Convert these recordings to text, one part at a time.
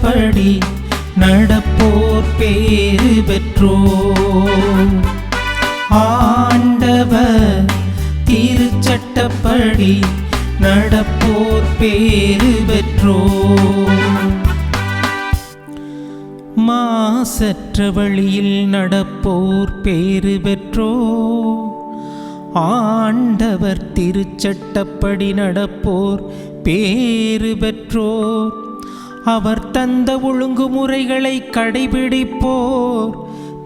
திருச்சட்டப்படி நடப்போர் பேறு பெற்றோர். ஆண்டவர் திருச்சட்டப்படி நடப்போர் பேறு பெற்றோர். மாசற்ற வழியில் நடப்போர் பேறு பெற்றோர். ஆண்டவர் திருச்சட்டப்படி நடப்போர் பேறு பெற்றோர். அவர் தந்த ஒழுங்குமுறைகளை கடைபிடிப்போர்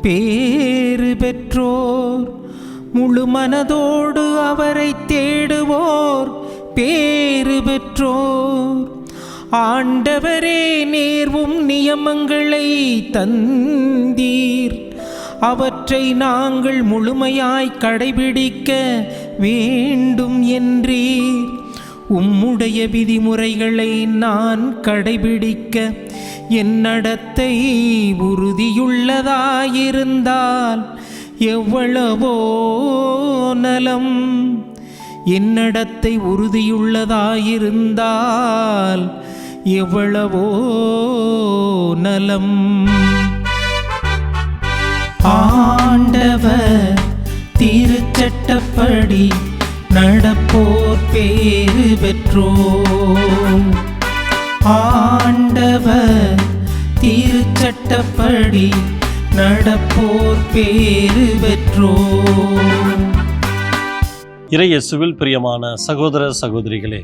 பேறு பெற்றோர். முழு மனதோடு அவரை தேடுவோர் பேறு பெற்றோர். ஆண்டவரே, நேர்வும் நியமங்களை தந்தீர், அவற்றை நாங்கள் முழுமையாய் கடைபிடிக்க வேண்டும் என்றீர். உம்முடைய விதிமுறைகளை நான் கடைபிடிக்க என் நடத்தை உறுதியுள்ளதாயிருந்தால் எவ்வளவோ நலம். என் நடத்தை உறுதியுள்ளதாயிருந்தால் எவ்வளவோ நலம். ஆண்டவர் திருச்சட்டப்படி நடப்போர் பேறு பெற்றோர். ஆண்டவர் திருச்சட்டப்படி நடப்போர் பேறு பெற்றோர். இறையேசுவில் பிரியமான சகோதர சகோதரிகளே,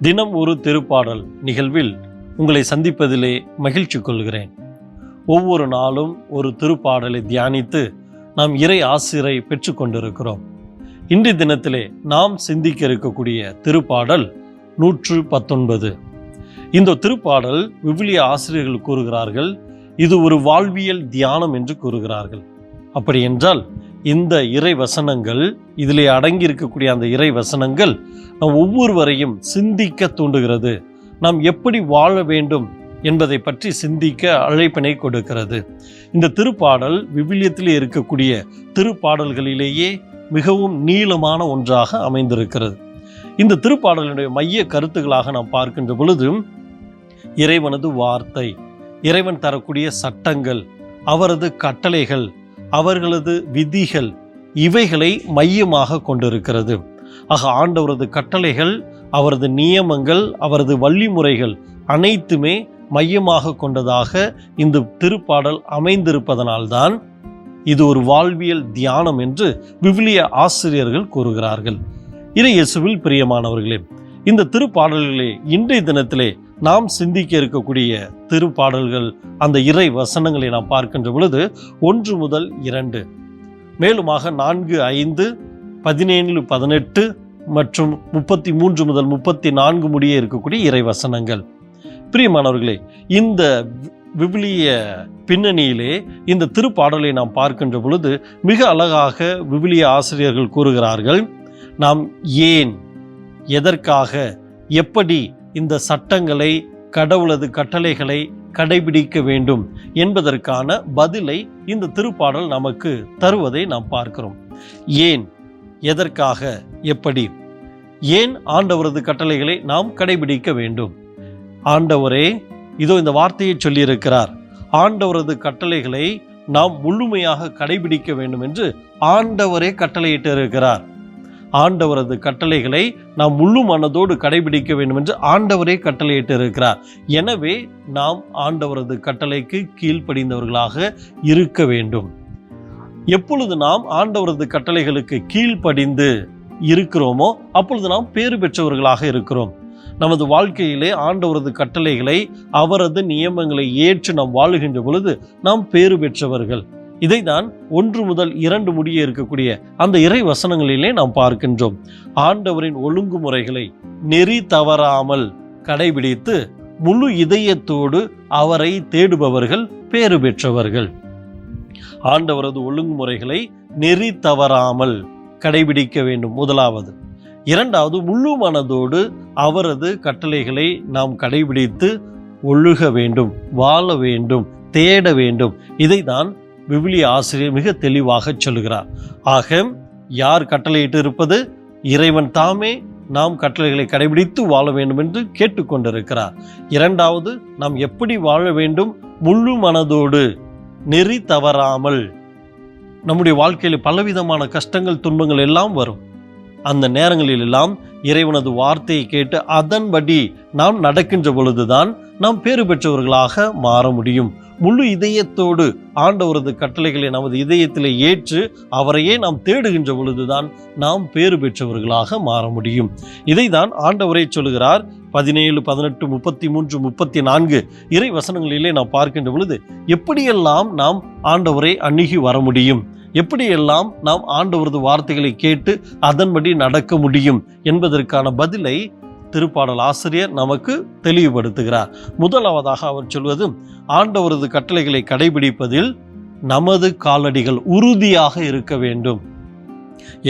தினம் ஒரு திருப்பாடல் நிகழ்வில் உங்களை சந்திப்பதிலே மகிழ்ச்சி கொள்கிறேன். ஒவ்வொரு நாளும் ஒரு திருப்பாடலை தியானித்து நாம் இறை ஆசிரை பெற்று கொண்டிருக்கிறோம். இன்றைய தினத்திலே நாம் சிந்திக்க இருக்கக்கூடிய திருப்பாடல் 119. இந்த திருப்பாடல் விவிலிய ஆசிரியர்கள் கூறுகிறார்கள், இது ஒரு வாழ்வியல் தியானம் என்று கூறுகிறார்கள். அப்படி என்றால் இந்த இறை வசனங்கள், இதிலே அடங்கி இருக்கக்கூடிய அந்த இறை வசனங்கள் நாம் ஒவ்வொருவரையும் சிந்திக்க தூண்டுகிறது. நாம் எப்படி வாழ வேண்டும் என்பதை பற்றி சிந்திக்க அழைப்பினை கொடுக்கிறது. இந்த திருப்பாடல் விவிலியத்திலே இருக்கக்கூடிய திருப்பாடல்களிலேயே மிகவும் நீளமான ஒன்றாக அமைந்திருக்கிறது. இந்த திருப்பாடலுடைய மைய கருத்துக்களாக நாம் பார்க்கின்ற பொழுது, இறைவனது வார்த்தை, இறைவன் தரக்கூடிய சட்டங்கள், அவரது கட்டளைகள், அவர்களது விதிகள், இவைகளை மையமாக கொண்டிருக்கிறது. ஆக ஆண்டவரது கட்டளைகள், அவரது நியமங்கள், அவரது வழிமுறைகள் அனைத்துமே மையமாக கொண்டதாக இந்த திருப்பாடல் அமைந்திருப்பதனால்தான் இது ஒரு வாழ்வியல் தியானம் என்று விவிலிய ஆசிரியர்கள் கூறுகிறார்கள். இறையேசுவில் பிரியமானவர்களே, இந்த திருப்பாடல்களே இன்றைய தினத்திலே நாம் சிந்திக்க இருக்கக்கூடிய திருப்பாடல்கள், அந்த இறை வசனங்களை நாம் பார்க்கின்ற பொழுது 1 முதல் 2, மேலுமாக 4, 5, 17, 18 மற்றும் 33 முதல் 34 முடிய இருக்கக்கூடிய இறை வசனங்கள். பிரியமானவர்களே, இந்த விவிலிய பின்னணியிலே இந்த திருப்பாடலை நாம் பார்க்கின்ற பொழுது மிக அழகாக விவிலிய ஆசிரியர்கள் கூறுகிறார்கள், நாம் ஏன், எதற்காக, எப்படி இந்த சட்டங்களை, கடவுளது கட்டளைகளை கடைபிடிக்க வேண்டும் என்பதற்கான பதிலை இந்த திருப்பாடல் நமக்கு தருவதை நாம் பார்க்கிறோம். ஏன், எதற்காக, எப்படி, ஏன் ஆண்டவரது கட்டளைகளை நாம் கடைபிடிக்க வேண்டும்? ஆண்டவரே இதோ இந்த வார்த்தையை சொல்லியிருக்கிறார், ஆண்டவரது கட்டளைகளை நாம் முழுமையாக கடைபிடிக்க வேண்டும் என்று ஆண்டவரே கட்டளையிட்டு இருக்கிறார். ஆண்டவரது கட்டளைகளை நாம் முழு மனதோடு கடைபிடிக்க வேண்டும் என்று ஆண்டவரே கட்டளையிட்டு இருக்கிறார். எனவே நாம் ஆண்டவரது கட்டளைக்கு கீழ்ப்படிந்தவர்களாக இருக்க வேண்டும். எப்பொழுது நாம் ஆண்டவரது கட்டளைகளுக்கு கீழ்ப்படிந்து இருக்கிறோமோ அப்பொழுது நாம் பேறு பெற்றவர்களாக இருக்கிறோம். நமது வாழ்க்கையிலே ஆண்டவரது கட்டளைகளை, அவரது நியமங்களை ஏற்று நாம் வாழுகின்ற பொழுது நாம் பேறு பெற்றவர்கள். இதைதான் 1 முதல் 2 முடிய இருக்கக்கூடிய அந்த இறை வசனங்களிலே நாம் பார்க்கின்றோம். ஆண்டவரின் ஒழுங்குமுறைகளை நெறி தவறாமல் கடைபிடித்து முழு இதயத்தோடு அவரை தேடுபவர்கள் பேறு பெற்றவர்கள். ஆண்டவரது ஒழுங்குமுறைகளை நெறி தவறாமல் கடைபிடிக்க வேண்டும் முதலாவது. இரண்டாவது, முழு மனதோடு அவரது கட்டளைகளை நாம் கடைபிடித்து ஒழுக வேண்டும், வாழ வேண்டும், தேட வேண்டும். இதைதான் விவிலிய ஆசிரியர் மிக தெளிவாக சொல்கிறார். ஆக யார் கட்டளையிட்டு இருப்பது? இறைவன் தாமே நாம் கட்டளைகளை கடைபிடித்து வாழ வேண்டும் என்று கேட்டுக்கொண்டிருக்கிறார். இரண்டாவது, நாம் எப்படி வாழ வேண்டும்? முழு மனதோடு, நெறி தவறாமல். நம்முடைய வாழ்க்கையில் பலவிதமான கஷ்டங்கள், துன்பங்கள் எல்லாம் வரும். அந்த நேரங்களில் எல்லாம் இறைவனது வார்த்தையை கேட்டு அதன்படி நாம் நடக்கின்ற பொழுதுதான் நாம் பேறு பெற்றவர்களாக மாற முடியும். முழு இதயத்தோடு ஆண்டவரது கட்டளைகளை நமது இதயத்தில் ஏற்று அவரையே நாம் தேடுகின்ற பொழுதுதான் நாம் பேறு பெற்றவர்களாக மாற முடியும். இதைதான் ஆண்டவரே சொல்கிறார். 17, 18, 33, 34 இறை வசனங்களிலே நாம் பார்க்கின்ற பொழுது எப்படியெல்லாம் நாம் ஆண்டவரை அணுகி வர முடியும், எப்படியெல்லாம் நாம் ஆண்டவரது வார்த்தைகளை கேட்டு அதன்படி நடக்க முடியும் என்பதற்கான பதிலை திருப்பாடல் ஆசிரியர் நமக்கு தெளிவுபடுத்துகிறார். முதலாவதாக அவர் சொல்வது, ஆண்டவரது கட்டளைகளை கடைபிடிப்பதில் நமது காலடிகள் உறுதியாக இருக்க வேண்டும்.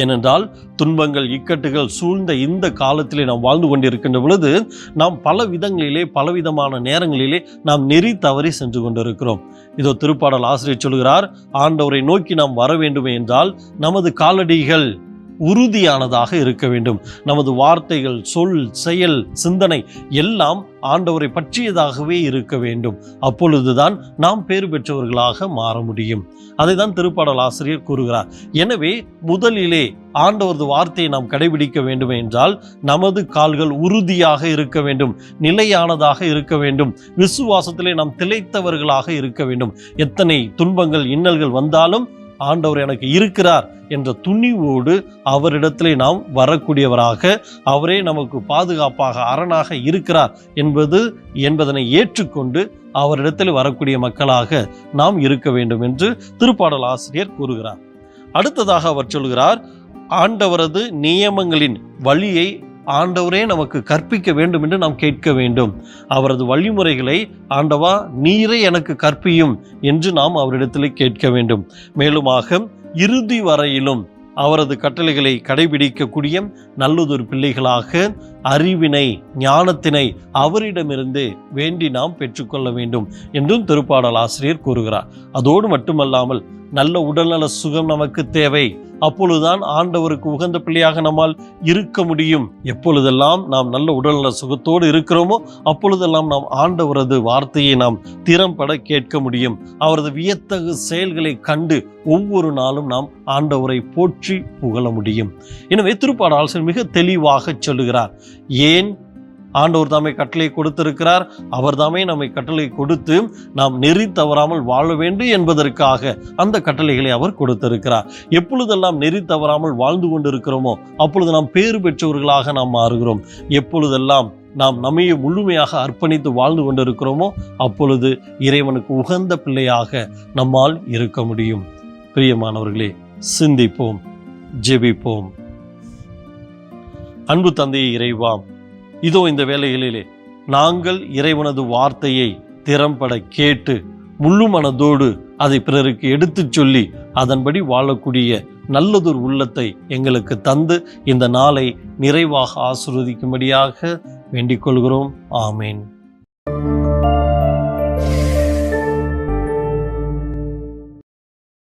ஏனென்றால் துன்பங்கள், இக்கட்டுகள் சூழ்ந்த இந்த காலத்திலே நாம் வாழ்ந்து கொண்டிருக்கின்ற பொழுது நாம் பல விதங்களிலே, பலவிதமான நேரங்களிலே நாம் நெறி தவறி சென்று கொண்டிருக்கிறோம். இதோ திருப்பாடல் ஆசிரியர் சொல்கிறார், ஆண்டவரை நோக்கி நாம் வர வேண்டும் என்றால் நமது காலடிகள் உறுதியானதாக இருக்க வேண்டும். நமது வார்த்தைகள், சொல், செயல், சிந்தனை எல்லாம் ஆண்டவரை பற்றியதாகவே இருக்க வேண்டும். அப்பொழுதுதான் நாம் பேறு பெற்றவர்களாக மாற முடியும். அதை தான் திருப்பாடல் ஆசிரியர் கூறுகிறார். எனவே முதலிலே ஆண்டவரது வார்த்தையை நாம் கடைபிடிக்க வேண்டும் என்றால் நமது கால்கள் உறுதியாக இருக்க வேண்டும், நிலையானதாக இருக்க வேண்டும், விசுவாசத்திலே நாம் திளைத்தவர்களாக இருக்க வேண்டும். எத்தனை துன்பங்கள், இன்னல்கள் வந்தாலும் ஆண்டவர் எனக்கு இருக்கிறார் என்ற துணிவோடு அவரிடத்திலே நாம் வரக்கூடியவராக, அவரே நமக்கு பாதுகாப்பாக, அரணாக இருக்கிறார் என்பதனை ஏற்றுக்கொண்டு அவரிடத்தில் வரக்கூடிய மக்களாக நாம் இருக்க வேண்டும் என்று திருப்பாடல் ஆசிரியர் கூறுகிறார். அடுத்ததாக அவர் சொல்கிறார், ஆண்டவரது நியமங்களின் வழியை ஆண்டவரே நமக்கு கற்பிக்க வேண்டும் என்று நாம் கேட்க வேண்டும். அவரது வழிமுறைகளை ஆண்டவா நீரே எனக்கு கற்பியும் என்று நாம் அவரிடத்தில் கேட்க வேண்டும். மேலுமாக இறுதி வரையிலும் அவரது கட்டளைகளை கடைபிடிக்கக்கூடிய நல்லதொரு பிள்ளைகளாக அறிவினை, ஞானத்தினை அவரிடமிருந்து வேண்டி நாம் பெற்றுக்கொள்ள வேண்டும் என்றும் திருப்பாடல் ஆசிரியர் கூறுகிறார். அதோடு மட்டுமல்லாமல் நல்ல உடல்நல சுகம் நமக்கு தேவை. அப்பொழுதுதான் ஆண்டவருக்கு உகந்த பிள்ளையாக நம்மால் இருக்க முடியும். எப்பொழுதெல்லாம் நாம் நல்ல உடல்நல சுகத்தோடு இருக்கிறோமோ அப்பொழுதெல்லாம் நாம் ஆண்டவரது வார்த்தையை நாம் திறம்பட கேட்க முடியும். அவரது வியத்தகு செயல்களை கண்டு ஒவ்வொரு நாளும் நாம் ஆண்டவரை போற்றி புகழ முடியும். எனவே திருப்பாடல் ஆசிரியர் மிக தெளிவாக சொல்லுகிறார், ஏன் ஆண்டவர் தாமே கட்டளை கொடுத்திருக்கிறார். அவர் தாமே நம்மை கட்டளை கொடுத்து நாம் நெறி தவறாமல் வாழ வேண்டும் என்பதற்காக அந்த கட்டளைகளை அவர் கொடுத்திருக்கிறார். எப்பொழுதெல்லாம் நெறி தவறாமல் வாழ்ந்து கொண்டிருக்கிறோமோ அப்பொழுது நாம் பேறு பெற்றவர்களாக நாம் மாறுகிறோம். எப்பொழுதெல்லாம் நாம் நம்மையே முழுமையாக அர்ப்பணித்து வாழ்ந்து கொண்டிருக்கிறோமோ அப்பொழுது இறைவனுக்கு உகந்த பிள்ளையாக நம்மால் இருக்க முடியும். பிரியமானவர்களே, சிந்திப்போம், ஜெபிப்போம். அன்பு தந்தையே இறைவா, இதோ இந்த வேளைகளிலே நாங்கள் இறைவனது வார்த்தையை திறம்பட கேட்டு முழு மனதோடு அதை பிறருக்கு எடுத்துச் சொல்லி அதன்படி வாழக்கூடிய நல்லதொரு உள்ளத்தை எங்களுக்கு தந்து இந்த நாளை நிறைவாக ஆசீர்வதிக்கும்படியாக வேண்டிக் கொள்கிறோம். ஆமேன்.